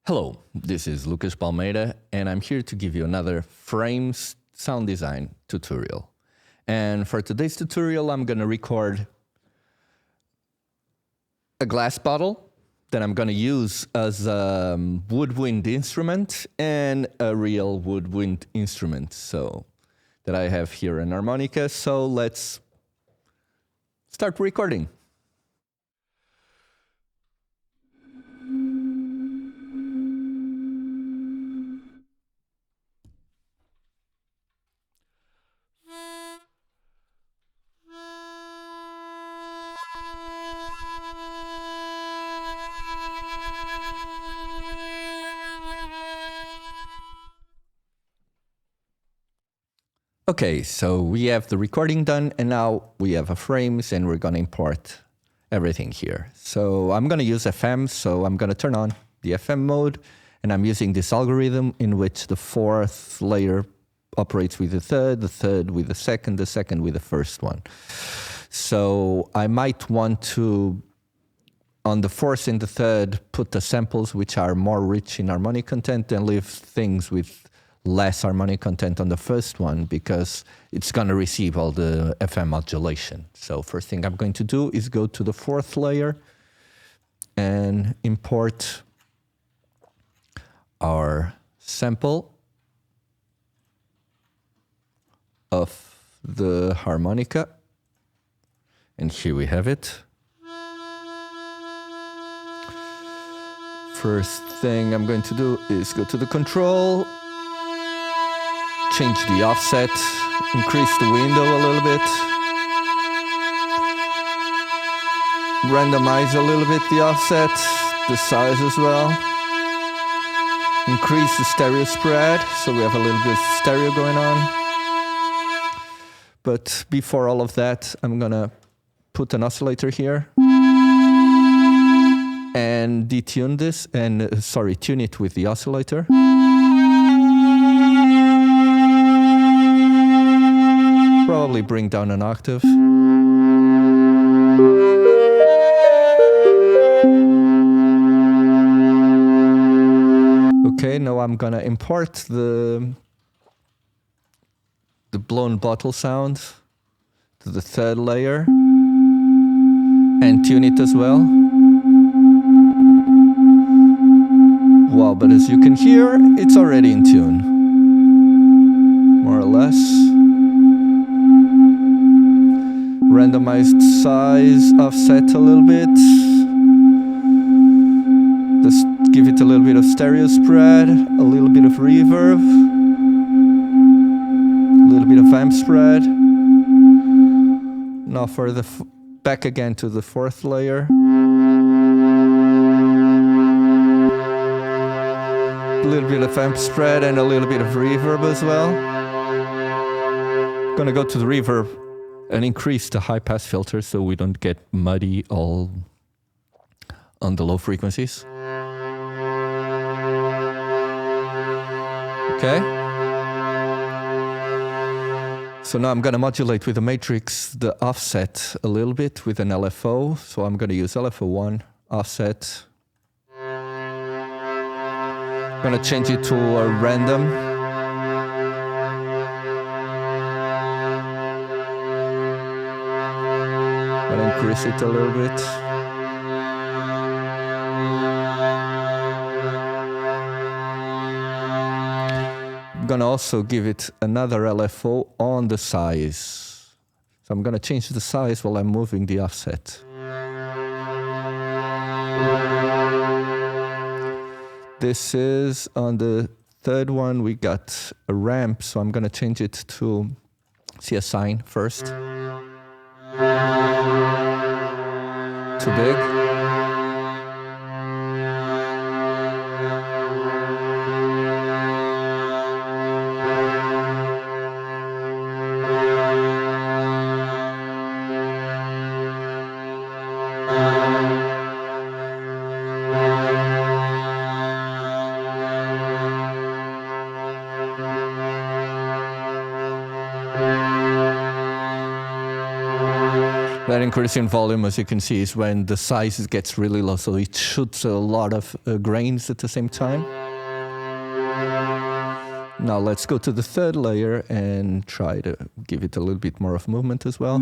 Hello, this is Lucas Palmeira, and I'm here to give you another Frames sound design tutorial. And for today's tutorial, I'm going to record a glass bottle that I'm going to use as a woodwind instrument and a real woodwind instrument. So that I have here an harmonica. So let's start recording. Okay, so we have the recording done, and now we have a frames, and we're gonna import everything here. So I'm gonna use FM, so I'm gonna turn on the FM mode, and I'm using this algorithm in which the fourth layer operates with the third with the second with the first one. So I might want to, on the fourth and the third, put the samples which are more rich in harmonic content and leave things with less harmonic content on the first one because it's going to receive all the FM modulation. So first thing I'm going to do is go to the fourth layer and import our sample of the harmonica. And here we have it. First thing I'm going to do is go to the control, change the offset, increase the window a little bit, randomize a little bit the offset, the size as well, increase the stereo spread, so we have a little bit of stereo going on. But before all of that, I'm gonna put an oscillator here and detune this, and tune it with the oscillator. Probably bring down an octave. Okay, now I'm gonna import the blown bottle sound to the third layer and tune it as well. Wow, but as you can hear, it's already in tune, more or less. Randomized size, offset a little bit. Just give it a little bit of stereo spread, a little bit of reverb, a little bit of amp spread. Now for the back again to the fourth layer. A little bit of amp spread and a little bit of reverb as well. Gonna go to the reverb and increase the high pass filter so we don't get muddy all on the low frequencies. Okay. So now I'm gonna modulate with the matrix the offset a little bit with an LFO. So I'm gonna use LFO1 offset. I'm gonna change it to a random. Increase it a little bit. I'm gonna also give it another LFO on the size. So I'm gonna change the size while I'm moving the offset. This is on the third one, we got a ramp, so I'm gonna change it to see a sine first. Too big. That increase in volume, as you can see, is when the size gets really low, so it shoots a lot of grains at the same time. Now let's go to the third layer and try to give it a little bit more of movement as well.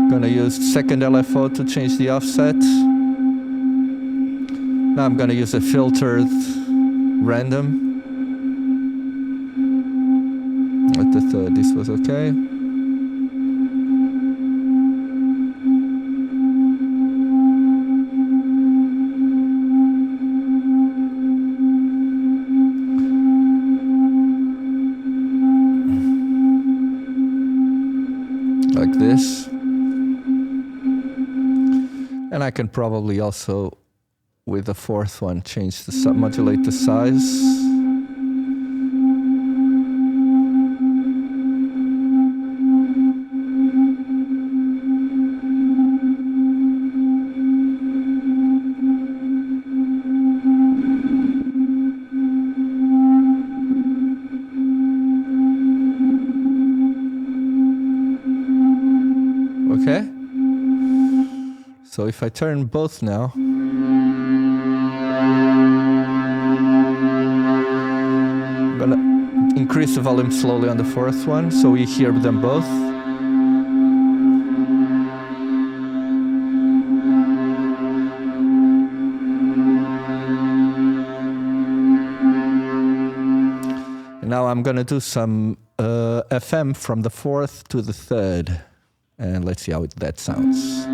Gonna use second LFO to change the offset. Now I'm gonna use a filtered random. At the third, this was okay. Like this. And I can probably also, with the fourth one, change the modulate the size. Okay. So if I turn both now, I'm gonna increase the volume slowly on the fourth one so we hear them both. And now I'm gonna do some FM from the fourth to the third. And let's see how that sounds.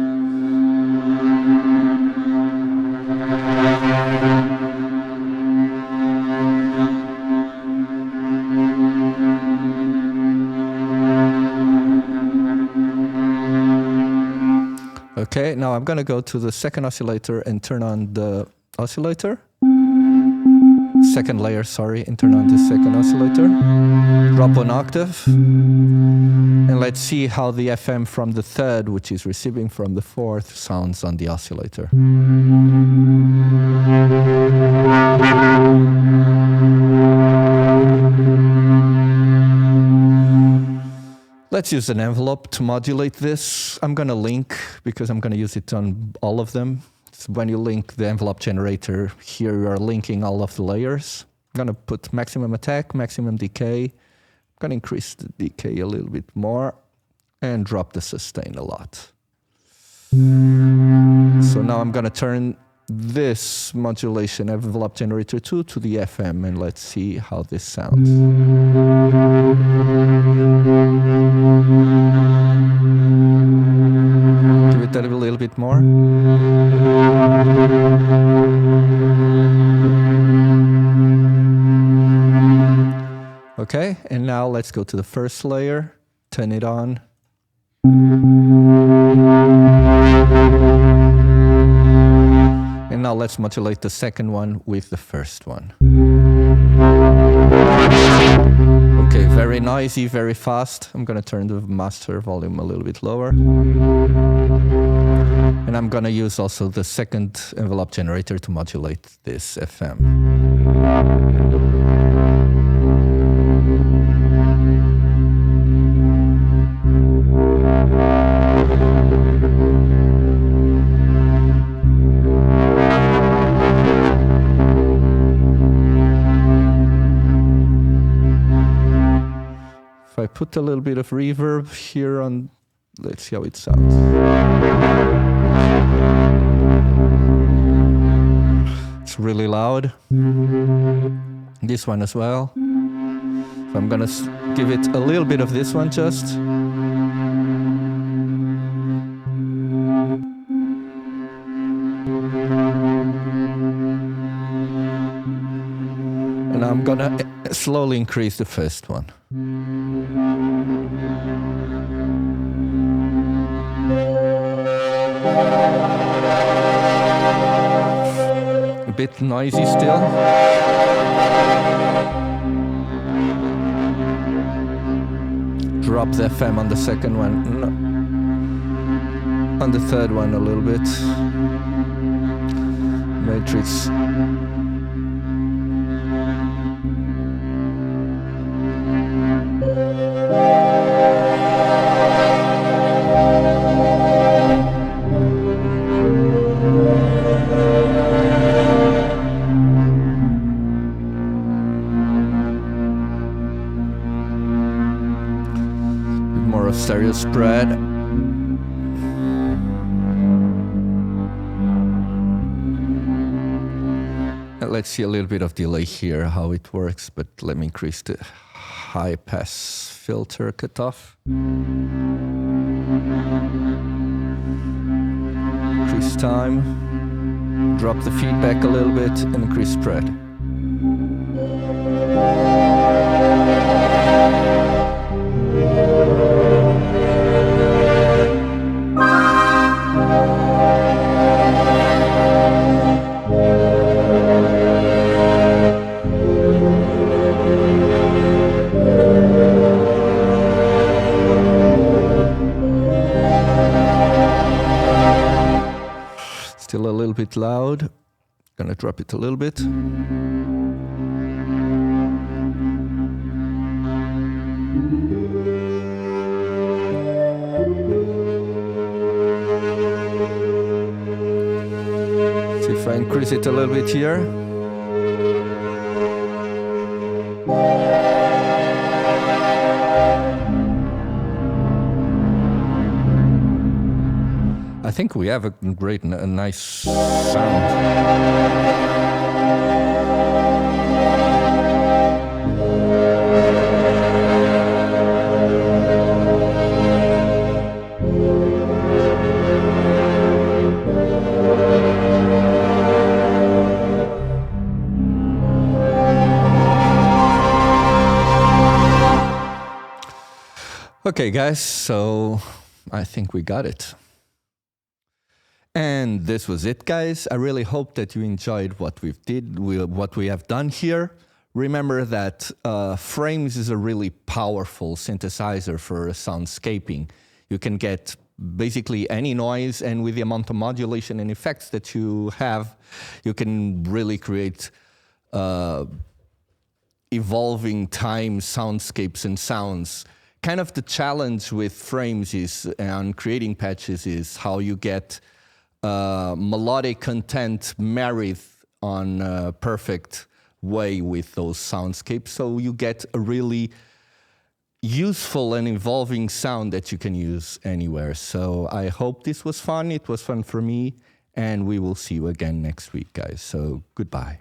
Okay, now I'm gonna go to the second oscillator and turn on the oscillator. Second layer, sorry, and turn on the second oscillator. Drop one octave. And let's see how the FM from the third, which is receiving from the fourth, sounds on the oscillator. Let's use an envelope to modulate this. I'm gonna link, because I'm gonna use it on all of them. So when you link the envelope generator, here you are linking all of the layers. I'm gonna put maximum attack, maximum decay. I'm gonna increase the decay a little bit more and drop the sustain a lot. So now I'm gonna turn this modulation envelope generator 2 to the FM, and let's see how this sounds. Give it a little bit more. Okay, and now let's go to the first layer, turn it on. And now let's modulate the second one with the first one. Okay, very noisy, very fast. I'm gonna turn the master volume a little bit lower. And I'm gonna use also the second envelope generator to modulate this FM. I put a little bit of reverb here on, let's see how it sounds. It's really loud. This one as well. So I'm gonna give it a little bit of this one just. And I'm gonna slowly increase the first one. A bit noisy still. Drop the FM on the second one. No. On the third one a little bit. Matrix. stereo spread. Let's see a little bit of delay here, how it works, but let me increase the high pass filter cutoff. Increase time, drop the feedback a little bit, and increase spread. Still a little bit loud. Gonna drop it a little bit. See if I increase it a little bit here. I think we have a nice sound. Okay, guys, so I think we got it. And this was it, guys. I really hope that you enjoyed what we have done here. Remember that Frames is a really powerful synthesizer for soundscaping. You can get basically any noise, and with the amount of modulation and effects that you have, you can really create evolving time soundscapes and sounds. Kind of the challenge with Frames is, and creating patches, is how you get melodic content married on a perfect way with those soundscapes, so you get a really useful and evolving sound that you can use anywhere. So I hope this was fun. It was fun for me, and we will see you again next week, guys. So goodbye.